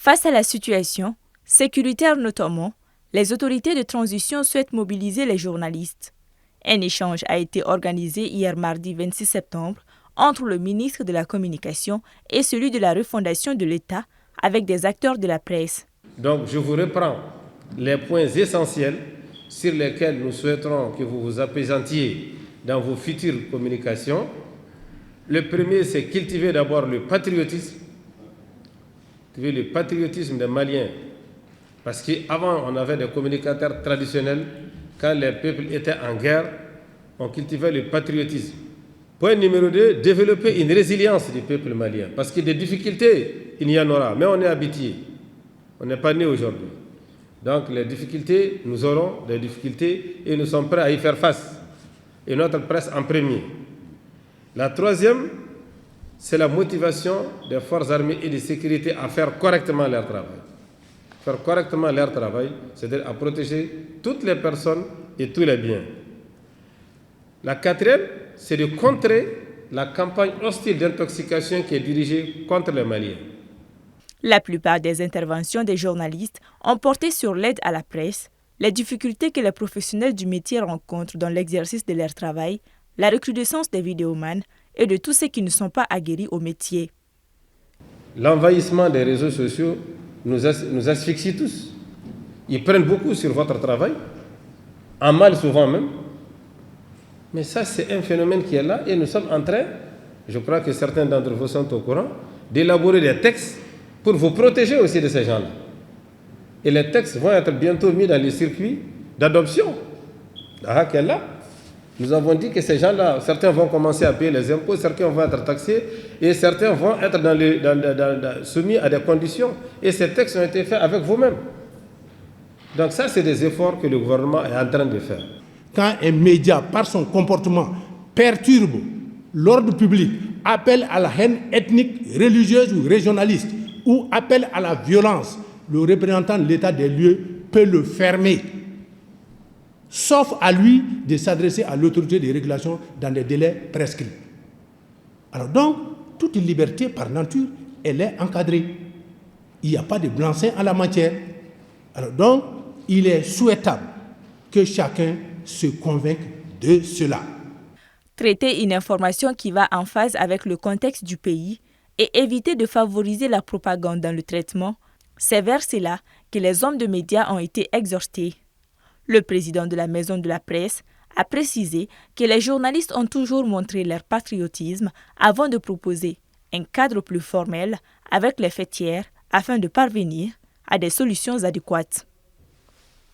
Face à la situation, sécuritaire notamment, les autorités de transition souhaitent mobiliser les journalistes. Un échange a été organisé hier mardi 26 septembre entre le ministre de la Communication et celui de la refondation de l'État avec des acteurs de la presse. Donc je vous reprends les points essentiels sur lesquels nous souhaiterons que vous vous apaisantiez dans vos futures communications. Le premier, c'est cultiver d'abord le patriotisme. Le patriotisme des Maliens. Parce qu'avant, on avait des communicateurs traditionnels. Quand les peuples étaient en guerre, on cultivait le patriotisme. Point numéro 2, développer une résilience du peuple malien. Parce que des difficultés, il y en aura. Mais on est habitué. On n'est pas né aujourd'hui. Donc les difficultés, nous aurons des difficultés et nous sommes prêts à y faire face. Et notre presse en premier. La troisième, c'est la motivation des forces armées et de sécurité à faire correctement leur travail. Faire correctement leur travail, c'est-à-dire à protéger toutes les personnes et tous les biens. La quatrième, c'est de contrer la campagne hostile d'intoxication qui est dirigée contre les Maliens. La plupart des interventions des journalistes ont porté sur l'aide à la presse, les difficultés que les professionnels du métier rencontrent dans l'exercice de leur travail, la recrudescence des vidéomans et de tous ceux qui ne sont pas aguerris au métier. L'envahissement des réseaux sociaux nous asphyxie tous. Ils prennent beaucoup sur votre travail, en mal souvent même. Mais ça, c'est un phénomène qui est là et nous sommes en train, je crois que certains d'entre vous sont au courant, d'élaborer des textes pour vous protéger aussi de ces gens-là. Et les textes vont être bientôt mis dans les circuits d'adoption. Nous avons dit que ces gens-là, certains vont commencer à payer les impôts, certains vont être taxés et certains vont être soumis à des conditions. Et ces textes ont été faits avec vous-même. Donc ça, c'est des efforts que le gouvernement est en train de faire. Quand un média, par son comportement, perturbe l'ordre public, appelle à la haine ethnique, religieuse ou régionaliste, ou appelle à la violence, le représentant de l'état des lieux peut le fermer. Sauf à lui de s'adresser à l'autorité de régulation dans des délais prescrits. Alors donc, toute liberté par nature, elle est encadrée. Il n'y a pas de blanc-seing en la matière. Alors donc, il est souhaitable que chacun se convainque de cela. Traiter une information qui va en phase avec le contexte du pays et éviter de favoriser la propagande dans le traitement, c'est vers cela que les hommes de médias ont été exhortés. Le président de la Maison de la Presse a précisé que les journalistes ont toujours montré leur patriotisme avant de proposer un cadre plus formel avec les faits tiers afin de parvenir à des solutions adéquates.